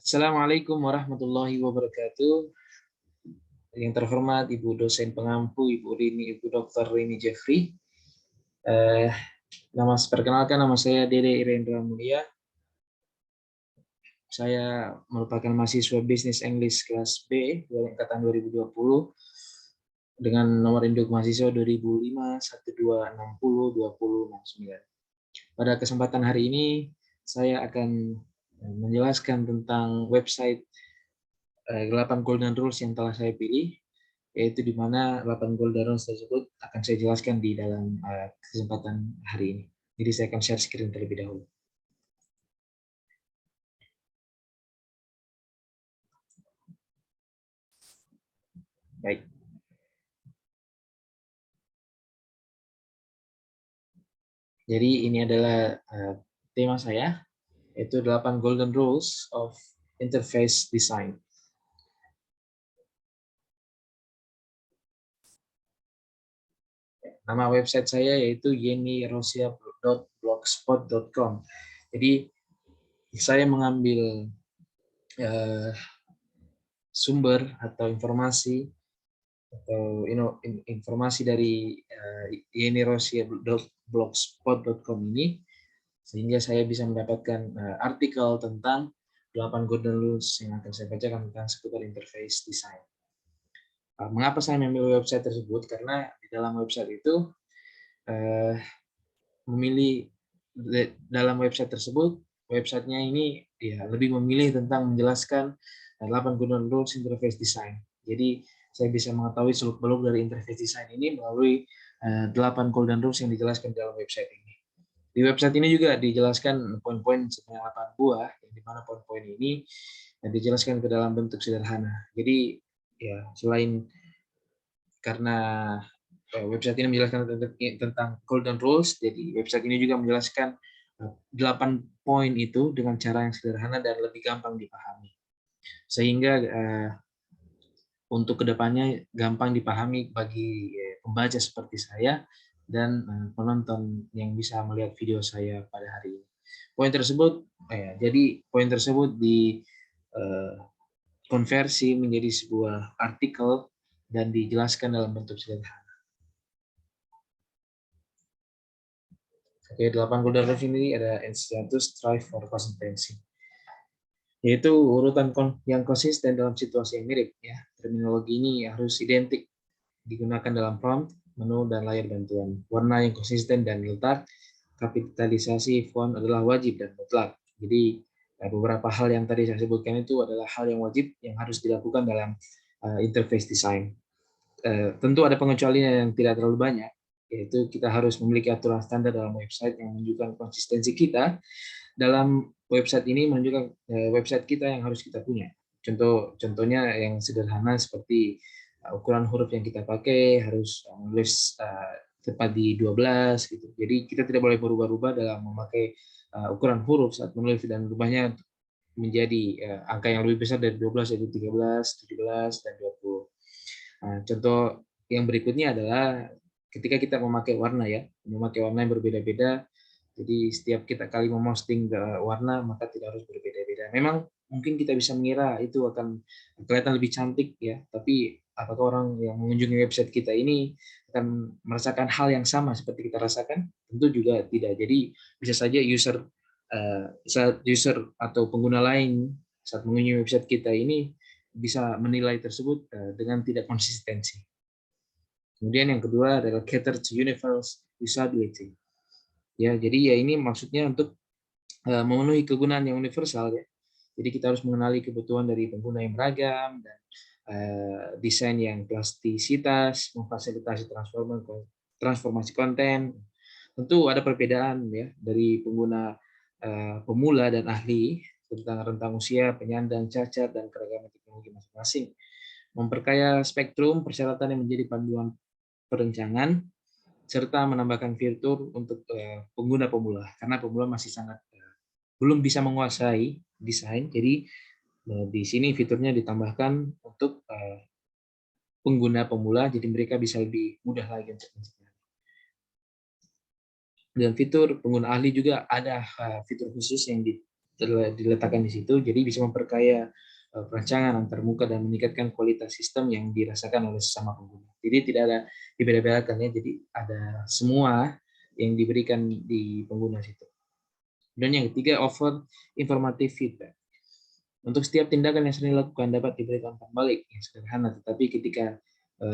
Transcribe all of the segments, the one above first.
Assalamualaikum warahmatullahi wabarakatuh. Yang terhormat Ibu dosen pengampu, Ibu Dr. Rini Jeffrey. Eh, Perkenalkan, nama saya Dede Irendra Mulia. Saya merupakan mahasiswa Bisnis English kelas B dari angkatan 2020 dengan nomor induk mahasiswa 2005 1260 2069. Pada kesempatan hari ini saya akan menjelaskan tentang website 8 Golden Rules yang telah saya pilih, yaitu di mana 8 Golden Rules tersebut akan saya jelaskan di dalam kesempatan hari ini. Jadi saya akan share screen terlebih dahulu. Baik. Jadi ini adalah tema saya, yaitu 8 Golden Rules of Interface Design. Nama website saya yaitu yenirosia.blogspot.com. Jadi saya mengambil sumber atau informasi dari yenirosia.blogspot.com ini, sehingga saya bisa mendapatkan artikel tentang 8 Golden Rules yang akan saya bacakan tentang seputar interface design. Mengapa saya memilih website tersebut? Karena di dalam website itu dalam website tersebut, websitenya ini ya lebih memilih tentang menjelaskan 8 Golden Rules interface design. Jadi saya bisa mengetahui seluk-beluk dari interface design ini melalui 8 Golden Rules yang dijelaskan dalam website ini. Di website ini juga dijelaskan poin-poin sebanyak 8 buah, yang dimana poin-poin ini dijelaskan ke dalam bentuk sederhana. Jadi ya selain karena website ini menjelaskan tentang Golden Rules, jadi website ini juga menjelaskan 8 poin itu dengan cara yang sederhana dan lebih gampang dipahami. Sehingga untuk kedepannya gampang dipahami bagi pembaca seperti saya dan penonton yang bisa melihat video saya pada hari ini. Poin tersebut dikonversi menjadi sebuah artikel dan dijelaskan dalam bentuk sederhana. Oke, 8 Golden Rules ini ada N1 strive for consistency, yaitu urutan yang konsisten dalam situasi yang mirip. Ya, terminologi ini harus identik digunakan dalam prompt, menu, dan layar bantuan. Warna yang konsisten dan letak, kapitalisasi font adalah wajib dan mutlak. Jadi beberapa hal yang tadi saya sebutkan itu adalah hal yang wajib yang harus dilakukan dalam interface design. Tentu ada pengecualian yang tidak terlalu banyak, yaitu kita harus memiliki aturan standar dalam website yang menunjukkan konsistensi kita. Dalam website ini menunjukkan website kita yang harus kita punya. Contohnya yang sederhana seperti ukuran huruf yang kita pakai harus menulis tepat di 12 gitu. Jadi kita tidak boleh berubah-ubah dalam memakai ukuran huruf saat menulis dan berubahnya menjadi angka yang lebih besar dari 12, yaitu 13, 17, dan 20. Nah, contoh yang berikutnya adalah ketika kita memakai warna yang berbeda-beda. Jadi setiap kita kali memposting warna, maka tidak harus berbeda-beda. Memang mungkin kita bisa mengira itu akan kelihatan lebih cantik ya, tapi apakah orang yang mengunjungi website kita ini akan merasakan hal yang sama seperti kita rasakan? Tentu juga tidak. Jadi bisa saja user atau pengguna lain saat mengunjungi website kita ini bisa menilai tersebut dengan tidak konsistensi. Kemudian yang kedua adalah cater to universal usability. Ya, jadi ya ini maksudnya untuk memenuhi kegunaan yang universal ya. Jadi kita harus mengenali kebutuhan dari pengguna yang beragam dan desain yang plastisitas, memfasilitasi transformasi konten. Tentu ada perbedaan ya dari pengguna pemula dan ahli tentang rentang usia, penyandang, cacat, dan keragaman teknologi masing-masing. Memperkaya spektrum persyaratan yang menjadi panduan perencanaan, serta menambahkan fitur untuk pengguna pemula, karena pemula masih sangat belum bisa menguasai desain. Jadi di sini fiturnya ditambahkan untuk pengguna pemula, jadi mereka bisa lebih mudah lagi untuk mencari. Dan fitur pengguna ahli juga ada fitur khusus yang diletakkan di situ, jadi bisa memperkaya perancangan antarmuka dan meningkatkan kualitas sistem yang dirasakan oleh sesama pengguna. Jadi tidak ada dibeda-bedakan ya, jadi ada semua yang diberikan di pengguna situ. Dan yang ketiga, offer informative feedback. Untuk setiap tindakan yang sering dilakukan dapat diberikan umpan balik yang sederhana, tetapi ketika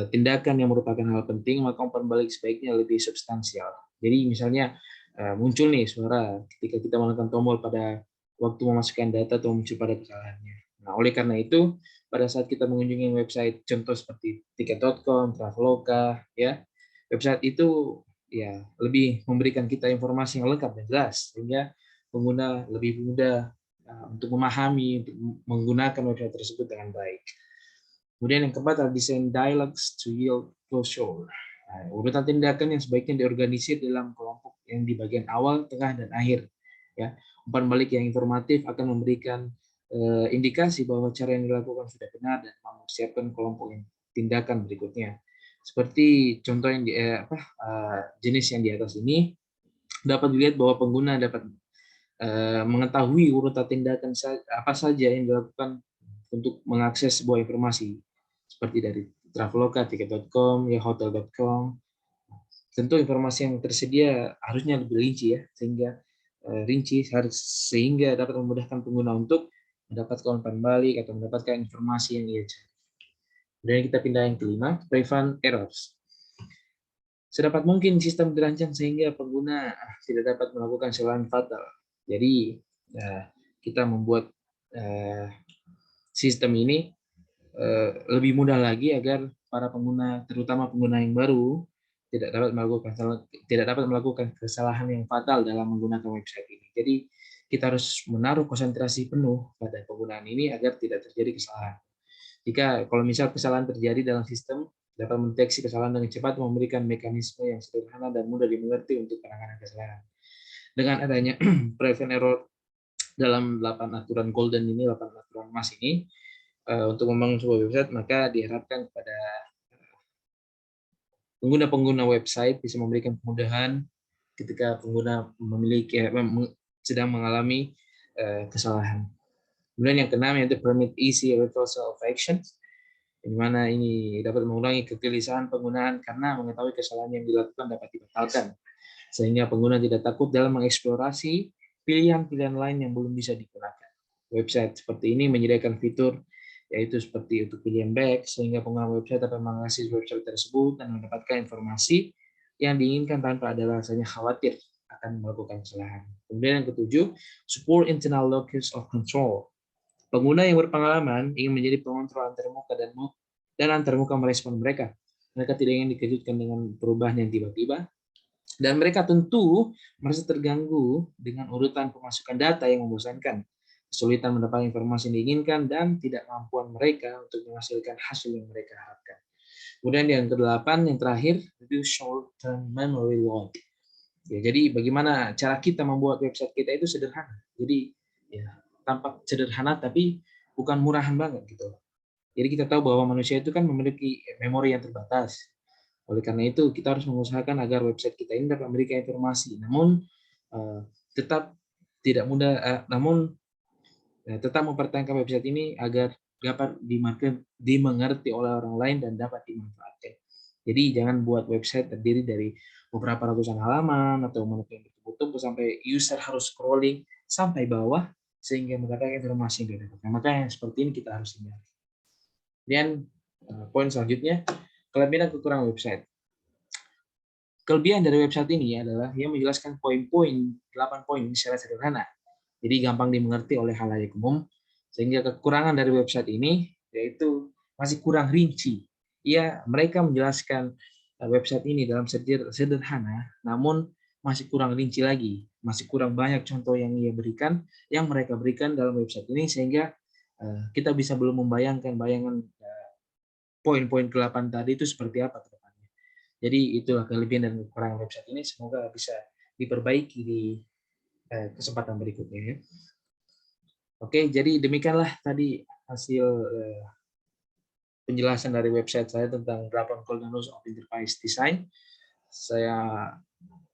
tindakan yang merupakan hal penting, maka umpan balik sebaiknya lebih substansial. Jadi misalnya muncul nih suara ketika kita menekan tombol pada waktu memasukkan data atau muncul pada kesalahannya. Nah, oleh karena itu, pada saat kita mengunjungi website contoh seperti tiket.com, Traveloka, ya, website itu ya lebih memberikan kita informasi yang lengkap dan jelas sehingga pengguna lebih mudah untuk memahami, untuk menggunakan website tersebut dengan baik. Kemudian yang keempat adalah desain dialogues to yield closure. Nah, urutan tindakan yang sebaiknya diorganisir dalam kelompok yang di bagian awal, tengah, dan akhir. Ya, umpan balik yang informatif akan memberikan indikasi bahwa cara yang dilakukan sudah benar dan mempersiapkan kelompok yang tindakan berikutnya. Seperti contoh yang jenis yang di atas ini dapat dilihat bahwa pengguna dapat mengetahui urutan tindakan apa saja yang dilakukan untuk mengakses sebuah informasi seperti dari Traveloka, Tiket.com, ya Hotel.com. Tentu informasi yang tersedia harusnya lebih rinci ya, sehingga dapat memudahkan pengguna untuk mendapatkan umpan balik atau mendapatkan informasi yang ia cari. Kemudian kita pindah yang kelima, prevent errors. Sedapat mungkin sistem dirancang sehingga pengguna tidak dapat melakukan kesalahan fatal. Jadi kita membuat sistem ini lebih mudah lagi agar para pengguna, terutama pengguna yang baru, tidak dapat melakukan kesalahan yang fatal dalam menggunakan website ini. Jadi kita harus menaruh konsentrasi penuh pada penggunaan ini agar tidak terjadi kesalahan. Kalau misal kesalahan terjadi dalam sistem, dapat mendeteksi kesalahan dengan cepat, memberikan mekanisme yang sederhana dan mudah dimengerti untuk penanganan kesalahan. Dengan adanya prevent error dalam 8 aturan golden ini, 8 aturan emas ini, untuk membangun sebuah website, maka diharapkan kepada pengguna-pengguna website bisa memberikan kemudahan ketika pengguna sedang mengalami kesalahan. Kemudian yang keenam yaitu permit easy reversal of actions, di mana ini dapat mengurangi kegelisahan penggunaan karena mengetahui kesalahan yang dilakukan dapat dibatalkan, sehingga pengguna tidak takut dalam mengeksplorasi pilihan-pilihan lain yang belum bisa digunakan. Website seperti ini menyediakan fitur yaitu seperti untuk pilihan back, sehingga pengguna website dapat mengakses website tersebut dan mendapatkan informasi yang diinginkan tanpa ada rasanya khawatir akan melakukan kesalahan. Kemudian yang ketujuh, support internal locus of control. Pengguna yang berpengalaman ingin menjadi pengontrol antarmuka dan antarmuka merespon mereka. Mereka tidak ingin dikejutkan dengan perubahan yang tiba-tiba, dan mereka tentu merasa terganggu dengan urutan pemasukan data yang membosankan, kesulitan mendapatkan informasi yang diinginkan, dan tidak kemampuan mereka untuk menghasilkan hasil yang mereka harapkan. Kemudian yang kedelapan, yang terakhir, reduce short-term memory load. Ya, jadi bagaimana cara kita membuat website kita itu sederhana. Jadi ya tampak sederhana tapi bukan murahan banget gitu. Jadi kita tahu bahwa manusia itu kan memiliki memori yang terbatas. Oleh karena itu kita harus mengusahakan agar website kita ini dapat memberikan informasi, namun tetap tidak mudah, tetap mempertahankan website ini agar dapat dimengerti oleh orang lain dan dapat dimanfaatkan. Jadi jangan buat website terdiri dari beberapa ratusan halaman atau yang bertumpuk-tumpuk sampai user harus scrolling sampai bawah sehingga mendapatkan informasi yang dia dapatkan. Maka yang seperti ini kita harus hindari. Dan poin selanjutnya, kelebihan dan kekurangan website. Kelebihan dari website ini adalah ia menjelaskan poin-poin, 8 poin secara sederhana. Jadi gampang dimengerti oleh halayak umum. Sehingga kekurangan dari website ini yaitu masih kurang rinci. Mereka menjelaskan website ini dalam sederhana, namun masih kurang rinci lagi. Masih kurang banyak contoh yang mereka berikan dalam website ini, sehingga kita bisa belum membayangkan poin-poin ke-8 tadi itu seperti apa ke depannya. Jadi itulah kelebihan dan kekurangan website ini. Semoga bisa diperbaiki di kesempatan berikutnya ya. Oke, jadi demikianlah tadi hasil penjelasan dari website saya tentang 8 golden rules of enterprise design. Saya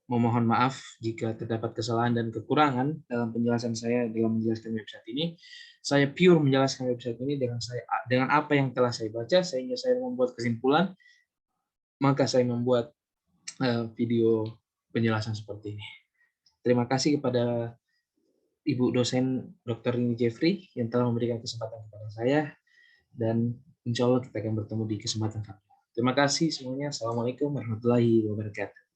memohon maaf jika terdapat kesalahan dan kekurangan dalam penjelasan saya dalam menjelaskan website ini. Saya pure menjelaskan website ini dengan apa yang telah saya baca, sehingga saya membuat kesimpulan, maka saya membuat video penjelasan seperti ini. Terima kasih kepada Ibu dosen Dr. Rini Jeffrey yang telah memberikan kesempatan kepada saya, dan insya Allah kita akan bertemu di kesempatan kedua. Terima kasih semuanya. Assalamualaikum warahmatullahi wabarakatuh.